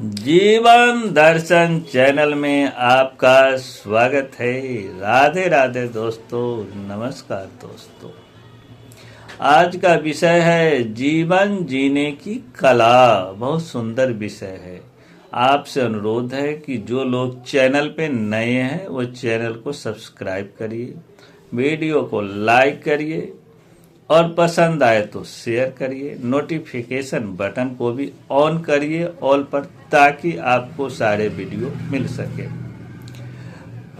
जीवन दर्शन चैनल में आपका स्वागत है। राधे राधे दोस्तों, नमस्कार दोस्तों। आज का विषय है जीवन जीने की कला। बहुत सुंदर विषय है। आपसे अनुरोध है कि जो लोग चैनल पे नए हैं वो चैनल को सब्सक्राइब करिए, वीडियो को लाइक करिए और पसंद आए तो शेयर करिए। नोटिफिकेशन बटन को भी ऑन करिए ऑल पर, ताकि आपको सारे वीडियो मिल सके।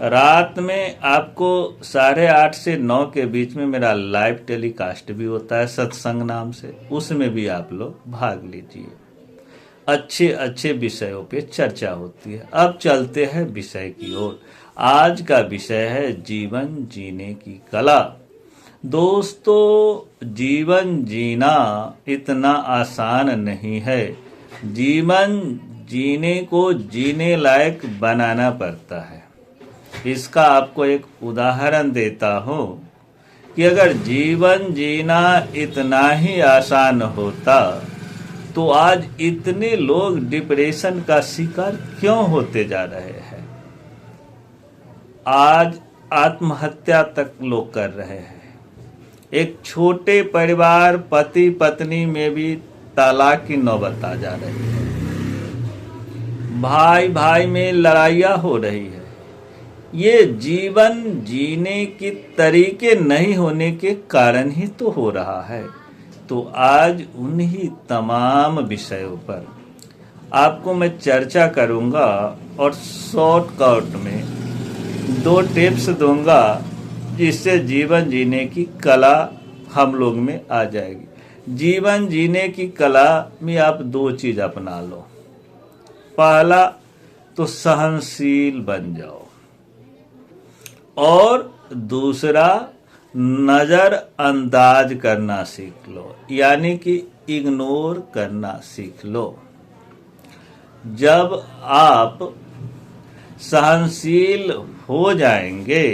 रात में आपको 8:30 से 9 के बीच में मेरा लाइव टेलीकास्ट भी होता है सत्संग नाम से, उसमें भी आप लोग भाग लीजिए। अच्छे अच्छे विषयों पे चर्चा होती है। अब चलते हैं विषय की ओर। आज का विषय है जीवन जीने की कला। दोस्तों, जीवन जीना इतना आसान नहीं है। जीवन जीने को जीने लायक बनाना पड़ता है। इसका आपको एक उदाहरण देता हूँ कि अगर जीवन जीना इतना ही आसान होता तो आज इतने लोग डिप्रेशन का शिकार क्यों होते जा रहे हैं। आज आत्महत्या तक लोग कर रहे हैं। एक छोटे परिवार पति पत्नी में भी तलाक की नौबत आ जा रही है। भाई भाई में लड़ाइयाँ हो रही है। ये जीवन जीने के तरीके नहीं होने के कारण ही तो हो रहा है। तो आज उन्हीं तमाम विषयों पर आपको मैं चर्चा करूंगा और शॉर्टकट में 2 टिप्स दूंगा, जिससे जीवन जीने की कला हम लोग में आ जाएगी। जीवन जीने की कला में आप 2 चीज अपना लो। पहला तो सहनशील बन जाओ, और दूसरा नजरअंदाज करना सीख लो, यानी कि इग्नोर करना सीख लो। जब आप सहनशील हो जाएंगे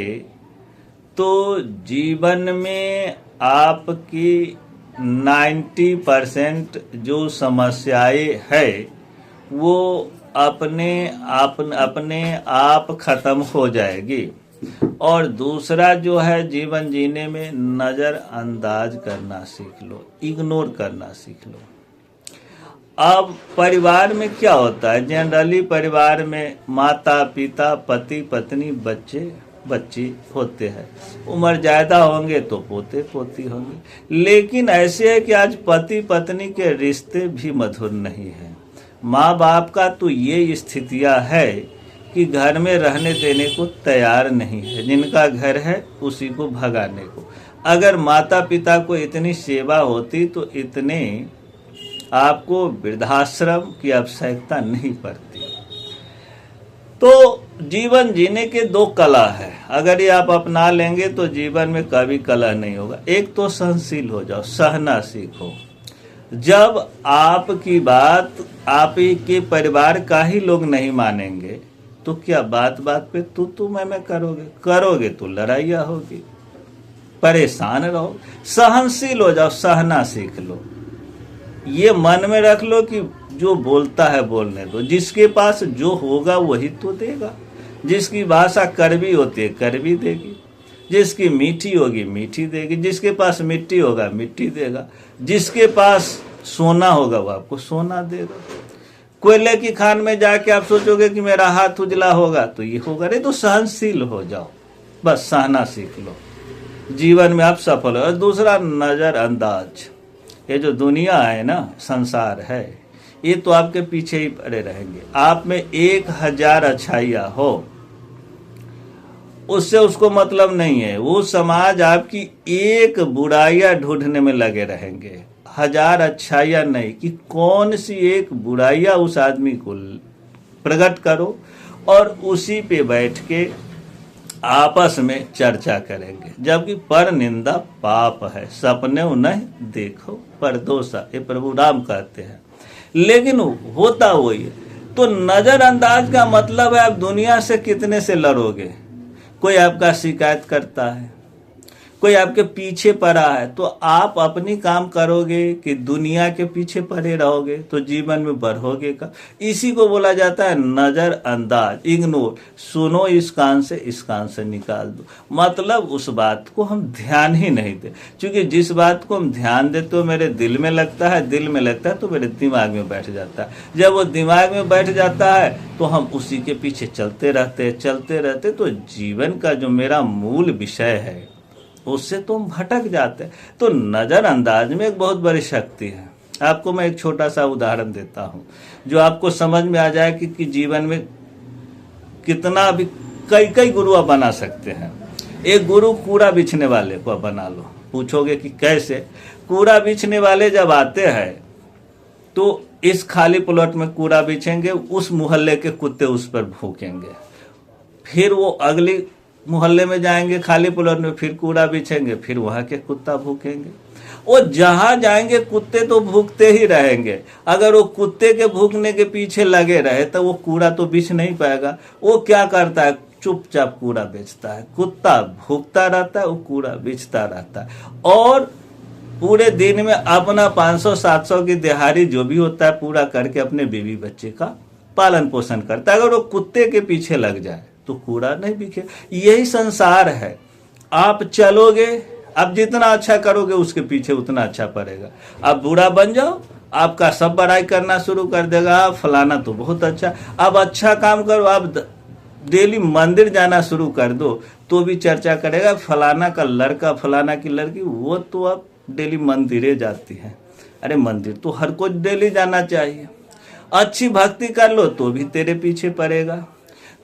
तो जीवन में आपकी 90% जो समस्याएं है वो अपने आप खत्म हो जाएगी। और दूसरा जो है, जीवन जीने में नजरअंदाज करना सीख लो, इग्नोर करना सीख लो। अब परिवार में क्या होता है, जनरली परिवार में माता पिता पति पत्नी बच्चे बच्ची होते हैं। उम्र ज्यादा होंगे तो पोते पोती होंगे। लेकिन ऐसे है कि आज पति पत्नी के रिश्ते भी मधुर नहीं है। माँ बाप का तो ये स्थितियां है कि घर में रहने देने को तैयार नहीं है। जिनका घर है उसी को भगाने को। अगर माता पिता को इतनी सेवा होती तो इतने आपको वृद्धाश्रम की आवश्यकता नहीं पड़ती। तो जीवन जीने के 2 कला है। अगर ये आप अपना लेंगे तो जीवन में कभी कला नहीं होगा। एक तो सहनशील हो जाओ, सहना सीखो। जब आपकी बात आपके परिवार का ही लोग नहीं मानेंगे तो क्या बात बात पे तू मैं करोगे तो लड़ाइयाँ होगी, परेशान रहो। सहनशील हो जाओ, सहना सीख लो। ये मन में रख लो कि जो बोलता है बोलने दो। जिसके पास जो होगा वही तो देगा। जिसकी भाषा कड़वी होती है कड़वी देगी, जिसकी मीठी होगी मीठी देगी, जिसके पास मिट्टी होगा मिट्टी देगा, जिसके पास सोना होगा वो आपको सोना देगा। कोयले की खान में जाके आप सोचोगे कि मेरा हाथ उजला होगा तो ये होगा नहीं। तो सहनशील हो जाओ, बस सहना सीख लो, जीवन में आप सफल हो। और दूसरा नजरअंदाज। ये जो दुनिया है ना, संसार है, ये तो आपके पीछे ही पड़े रहेंगे। आप में 1000 अच्छाइयाँ हो, उससे उसको मतलब नहीं है। वो समाज आपकी एक बुराइयां ढूंढने में लगे रहेंगे, 1000 अच्छाइयाँ नहीं कि कौन सी एक बुराइयां उस आदमी को प्रकट करो, और उसी पे बैठ के आपस में चर्चा करेंगे। जबकि पर निंदा पाप है, सपने नहीं देखो परदोषा, ये प्रभु राम कहते हैं। लेकिन होता वही है। तो नजरअंदाज का मतलब है आप दुनिया से कितने से लड़ोगे। कोई आपका शिकायत करता है, कोई आपके पीछे पड़ा है, तो आप अपनी काम करोगे कि दुनिया के पीछे पड़े रहोगे, तो जीवन में बढ़ोगे का। इसी को बोला जाता है नजरअंदाज, इग्नोर। सुनो इस कान से निकाल दो, मतलब उस बात को हम ध्यान ही नहीं दे। क्योंकि जिस बात को हम ध्यान देते तो मेरे दिल में लगता है, दिल में लगता है तो मेरे दिमाग में बैठ जाता है। जब वो दिमाग में बैठ जाता है तो हम उसी के पीछे चलते रहते, तो जीवन का जो मेरा मूल विषय है उससे तो हम भटक जाते हैं। तो नज़रअंदाज में एक बहुत बड़ी शक्ति है। आपको मैं एक छोटा सा उदाहरण देता हूँ जो आपको समझ में आ जाए कि जीवन में कितना भी कई गुरु आप बना सकते हैं। एक गुरु कूड़ा बिछने वाले को बना लो। पूछोगे कि कैसे? कूड़ा बिछने वाले जब आते हैं तो इस खाली प्लॉट में कूड़ा बिछेंगे, उस मोहल्ले के कुत्ते उस पर भूकेंगे, फिर वो अगली मोहल्ले में जाएंगे, खाली प्लॉट में फिर कूड़ा बिछेंगे, फिर वहाँ के कुत्ता भूकेंगे। वो जहाँ जाएंगे कुत्ते तो भूकते ही रहेंगे। अगर वो कुत्ते के भूकने के पीछे लगे रहे तो वो कूड़ा तो बिछ नहीं पाएगा। वो क्या करता है? चुपचाप कूड़ा बेचता है। कुत्ता भूकता रहता है, वो कूड़ा बेचता रहता है, और पूरे दिन में अपना 500-700 की दिहाड़ी जो भी होता है पूरा करके अपने बीवी बच्चे का पालन पोषण करता है। अगर वो कुत्ते के पीछे लग जाए तो कूड़ा नहीं बिखे। यही संसार है। आप चलोगे, आप जितना अच्छा करोगे उसके पीछे उतना अच्छा पड़ेगा। आप बुरा बन जाओ, आपका सब बड़ाई करना शुरू कर देगा, फलाना तो बहुत अच्छा। अब अच्छा काम करो, आप डेली मंदिर जाना शुरू कर दो तो भी चर्चा करेगा, फलाना का लड़का, फलाना की लड़की, वो तो अब डेली मंदिरे जाती है। अरे मंदिर तो हर कोई डेली जाना चाहिए। अच्छी भक्ति कर लो तो भी तेरे पीछे पड़ेगा।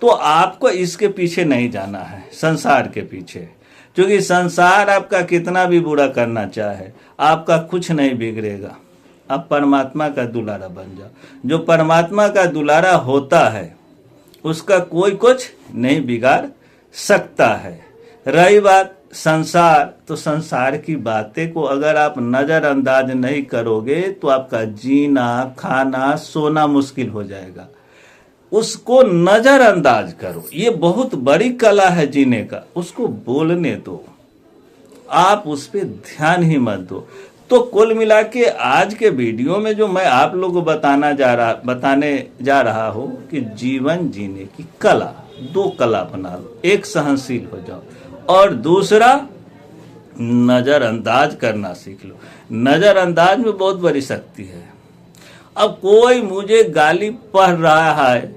तो आपको इसके पीछे नहीं जाना है, संसार के पीछे। क्योंकि संसार आपका कितना भी बुरा करना चाहे, आपका कुछ नहीं बिगड़ेगा। आप परमात्मा का दुलारा बन जाओ। जो परमात्मा का दुलारा होता है उसका कोई कुछ नहीं बिगाड़ सकता है। रही बात संसार, तो संसार की बातें को अगर आप नज़रअंदाज नहीं करोगे तो आपका जीना, खाना, सोना मुश्किल हो जाएगा। उसको नज़रअंदाज करो। ये बहुत बड़ी कला है जीने का। उसको बोलने दो, आप उस पर ध्यान ही मत दो। तो कुल मिला के आज के वीडियो में जो मैं आप लोगों को बताने जा रहा हूँ कि जीवन जीने की कला, 2 कला बना लो। एक सहनशील हो जाओ और दूसरा नज़रअंदाज करना सीख लो। नज़रअंदाज में बहुत बड़ी शक्ति है। अब कोई मुझे गाली पढ़ रहा है,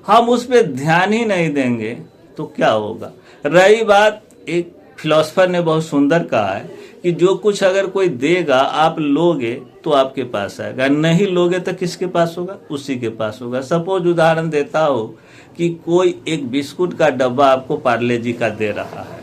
हम उस पर ध्यान ही नहीं देंगे तो क्या होगा? रही बात, एक फिलोसफर ने बहुत सुंदर कहा है कि जो कुछ अगर कोई देगा आप लोगे तो आपके पास आएगा, नहीं लोगे तो किसके पास होगा? उसी के पास होगा। सपोज उदाहरण देता हो कि कोई एक बिस्कुट का डब्बा आपको पार्ले जी का दे रहा है,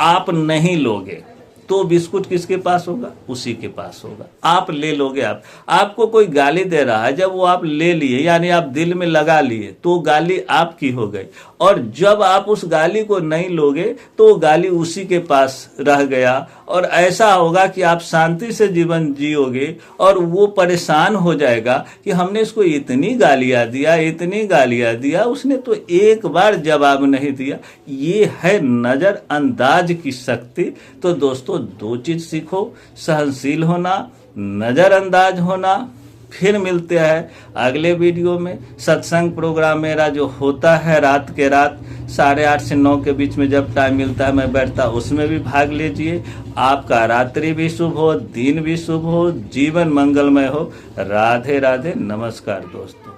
आप नहीं लोगे तो बिस्कुट किसके पास होगा? उसी के पास होगा। आप ले लोगे। आपको कोई गाली दे रहा है, जब वो आप ले लिए यानी आप दिल में लगा लिए तो गाली आपकी हो गई, और जब आप उस गाली को नहीं लोगे तो वो गाली उसी के पास रह गया। और ऐसा होगा कि आप शांति से जीवन जियोगे और वो परेशान हो जाएगा कि हमने इसको इतनी गालियाँ दिया, उसने तो एक बार जवाब नहीं दिया। ये है नज़रअंदाज की शक्ति। तो दोस्तों 2 चीज सीखो, सहनशील होना, नज़रअंदाज होना। फिर मिलते हैं अगले वीडियो में। सत्संग प्रोग्राम मेरा जो होता है रात 8:30 से 9 के बीच में जब टाइम मिलता है मैं बैठता, उसमें भी भाग लीजिए। आपका रात्रि भी शुभ हो, दिन भी शुभ हो, जीवन मंगलमय हो। राधे राधे, नमस्कार दोस्तों।